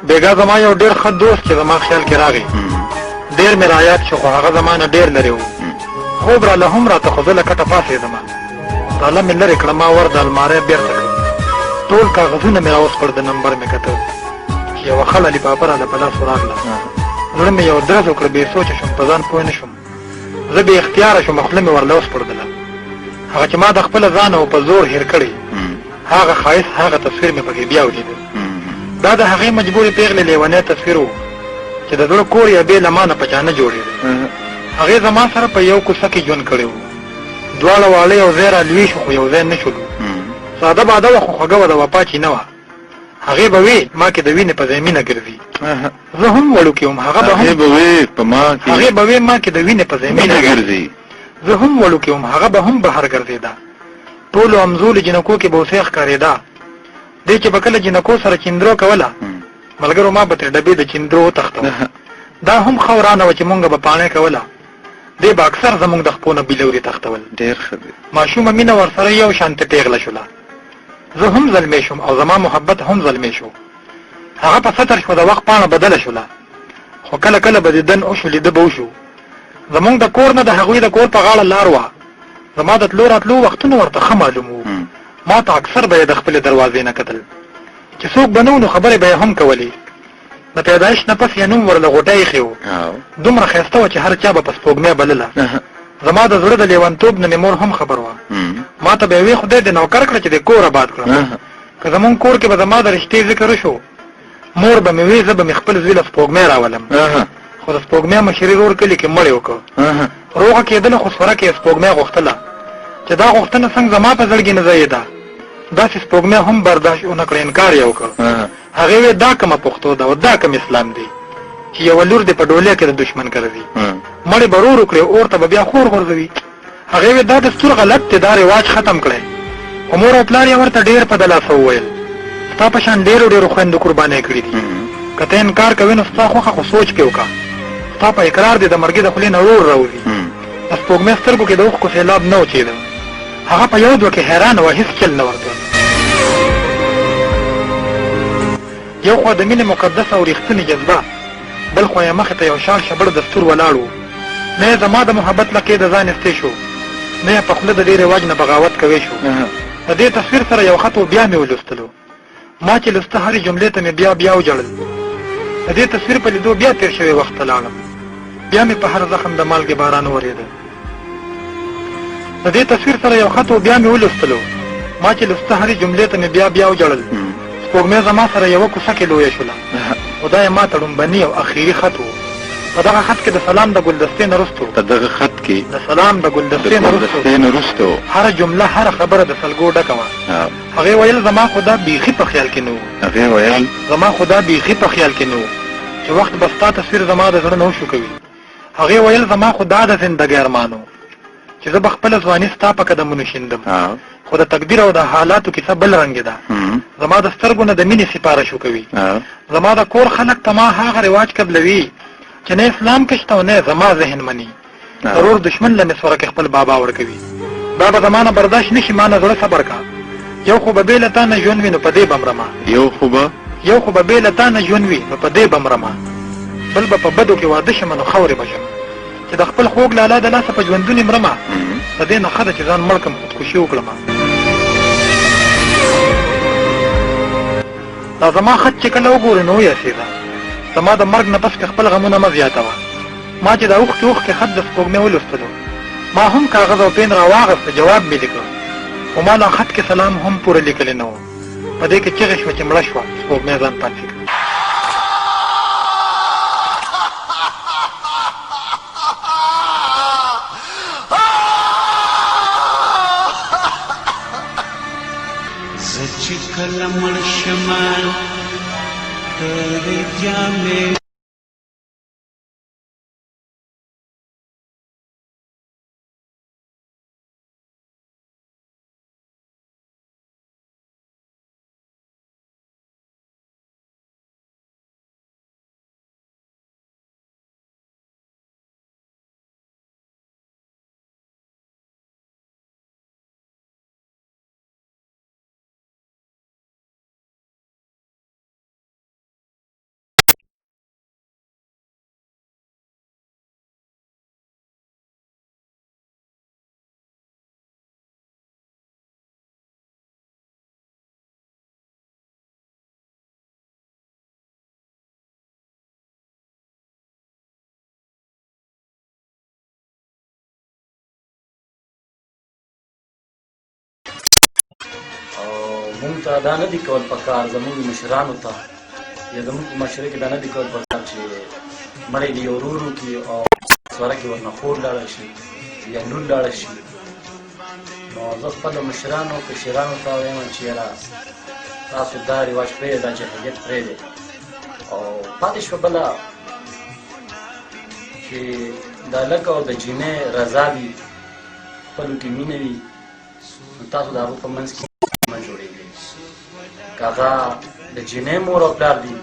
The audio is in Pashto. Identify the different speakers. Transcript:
Speaker 1: بیګا زما یو ډېر ښه دوست چې زما خیال کې راغی ډېر مې رایاد شو، خو هغه زما نه ډېر لرې و. خوب راله هم راته، خو زه له کټه پاڅېدمه، تاله مې لرې کړه، ما ور د المارۍ بېرته کړه، ټول کاغذونه مې راوسپړ، د نمبر مې کتل چې یوه خړه لفافه راله په لاس ورغله. زړه مې یو درز وکړه، بې سوچه شوم، په ځان پوه نه شوم. زه بې اختیاره شوم، خوله مې ورله وسپړدله. هغه چې ما د خپله ځانه و په زور هېر کړی، هغه ښایست، هغه تصویر مې پکې بیا ولیده. دا د هغې مجبورې پېغلې لیونی تصویر و چې د زړه کور یې بې له ما نه په چا نه جوړېده. هغې زما سره په یو کوڅه کې ژوند کړی و، دواړه واړه یو ځای را لوي شو، خو یو ځای نه شولو. ساده باده وه، خو خوږه وه، د وفا چې نه وه. هغې به وې ما کې د وینې په ځای مینه ګرځي، زه هم وړوکی وم، هغه به هغې به وې ما کې د وینې په ځای مینه ګرځي، زه هم وړوکی وم، هغه به هم بهر ګرځېده. ټولو امزولو جنکو کې به اوسې ښکارېده. دی چې به کله جنکو سره چندرو کوله، ملګرو ما به ترې ډبې د چندرو وتښتوم. دا هم ښه ورانه وه چې مونږ به پاڼې کوله. دی به اکثر زمونږ د خپو نه بیلوري تښتول.
Speaker 2: ډېر ښه دی.
Speaker 1: ماشومه مینه ورسره یو شانتې پېغله شوله. زه هم زلمی شوم او زما محبت هم زلمی شو. هغه په سطر شوه، د وخت پاڼه بدله شوله، خو کله کله به دیدن وشو، لیده به وشو. زمونږ د کور نه د هغوی د کور په غاړه لار وه. زما د تلو راتلو وختونه ورته ښه معلوم وو. ما ته اکثر به یې د خپلې دروازې نه کتل، چې څوک به نه و نو خبرې به یې هم کولې. د پیدایش نه پس یې نوم ورله غوټه ایښی و. دومره ښایسته وه چې هر چا به په سپوږمۍ بلله. زما د زړه د لیونتوب نه مې مور هم خبر وه. ما ته به یې وې خدای دې نوکر کړه چې د کور آباد کړم. که زمونږ کور کې به زما د رشتې ذکر وشو، مور به مې وې زه به مې خپل زوی له سپوږمۍ راولم. خو د سپوږمۍ مشري رور کلي کې مړې وکړ. روغه کېدله، خو سوره کې یې سپوږمۍ غوښتله، چې دا غوښتنه څنګه زما په زړګي نه ځایېده. داسې سپوږمۍ هم برداشت ونه کړ، انکار یې وکړ. هغې وې دا کومه پښتو ده او دا کوم اسلام دی چې یوه لور دې په ډولۍ کې د دشمن ګرځي، مړې به رور وکړې، اور ته به بیا خور غورځوي. هغې وې دا دستور غلط دی، دا رواج ختم کړی. خو مور او پلار یې ورته ډېر په دلاسه وویل، ستا په شان ډېرو ډېرو خویندو قربانۍ کړي دي، که ته انکار کوې نو ستا خوښه، خو سوچ پې وکړه، ستا په اقرار دې د مرګي د خولې نه اور راوځي. د سپوږمۍ سترګو کې د اوښکو سېلاب نه وچېده. هغه په یو دوه کې حیرانه وه، هېڅ چل نه ورته. یو خوا د مینې مقدسه او رښتینې جذبه، بل خوا یې مخې ته یو شال شبړ دستور ولاړ و. نه یې زما د محبت لکې د ځان استې شو، نه یې په خوله د دې رواج نه بغاوت کوی شو. د دې تصویر سره یو خط و بیا مې ولوستلو. ما چې لسته هرې جملې ته مې بیا بیا وجړل. د دې تصویر په لیدو بیا تېر شوی وخت ته لاړم، بیا مې په هر زخم د مالګې باران ورېده. د دې تصویر سره یو خط و بیا مې ولوستلو. ما چې لسته هرې جملې ته مې بیا بیا وجړل. سپوږمۍ زما سره یوه کوڅه کې لویه شوله، خو دا یې ما ته لومبني او اخري خط و. په دغه خط کې د سلام د ګلدستې نه وروستو،
Speaker 2: په دغه خط کې
Speaker 1: د سلام د ګلدستې نه وروستو هره جمله، هره خبره د سلګو ډکه وه. هغې ویل زما خو دا بیخي په خیال کې نه و.
Speaker 2: هغې ویل
Speaker 1: زما خو دا بیخي په خیال کې نه و چې وخت به ستا تصویر زما د زړه نه وشو کوي. هغې ویل زما خو دا د زندګۍ ارمان و چې زه به خپله ځواني ستا په قدمونو شیندم، خو د تقدیر او د حالاتو کیسه بل رنګې ده. زما د سترګو نه د مینې سپاره شو کوي. زما د کور خلک ته ما هغه رواج قبلوي چې نه اسلام کې شته او نه زما ذهن مني. ضرور دشمن له مسوره کې خپل بابا ورکوي. دا به زما نه برداشت نه شي، ما نه زړه صبر کا. یو خو به بې له تا نه ژوند وي نو په دې به مرمه، یو خو به بې له تا نه ژوند وي نو په دې به مرمه، بل به په بدو کې واده شم نو خاورې به شم، چې د خپل خوږ لالا د لاسه په ژوندون مرمه. د دې نه ښه ده چې ځان مړ کړم، خودکشي وکړم. دا زما خط چې کله وګورې نو ویاسېده. زما د مرګ نه پس که خپل غمونه مه زیاتوه. ما چې د اوښکې اوښکې خط د سپوږمۍ ولوستلو، ما هم کاغذ او پین راواغسته، جواب مې لیکه، خو ما لا خط کې سلام هم پوره لیکلی نه و. په دې کې چغې شوه چې مړه شوه، سپوږمۍ ځان پاتې کړه.
Speaker 3: زه چې کله مړ شمه ترې جامې
Speaker 2: مونږ ته دا نه دي کول پکار زمونږ مشرانو ته یا زمونږ په مشره کې دا نه دي کول پکار چې مړی دې یو ورور وکړي او سوره کې ورنه خور لاړه شي یا لور لاړه شي. نو زه خپلو مشرانو کشرانو ته وایم چې یاره تاسو دا رواج پرېږدئ، دا جاهلیت پرېږدئ. او پاتې شوه بله چې د هلک او د جینۍ رضا وي، خپلو کې مینه وي، نو تاسو د هغو په منځ کې مه جوړېږئ. که هغه د جینۍ مور او پلار دي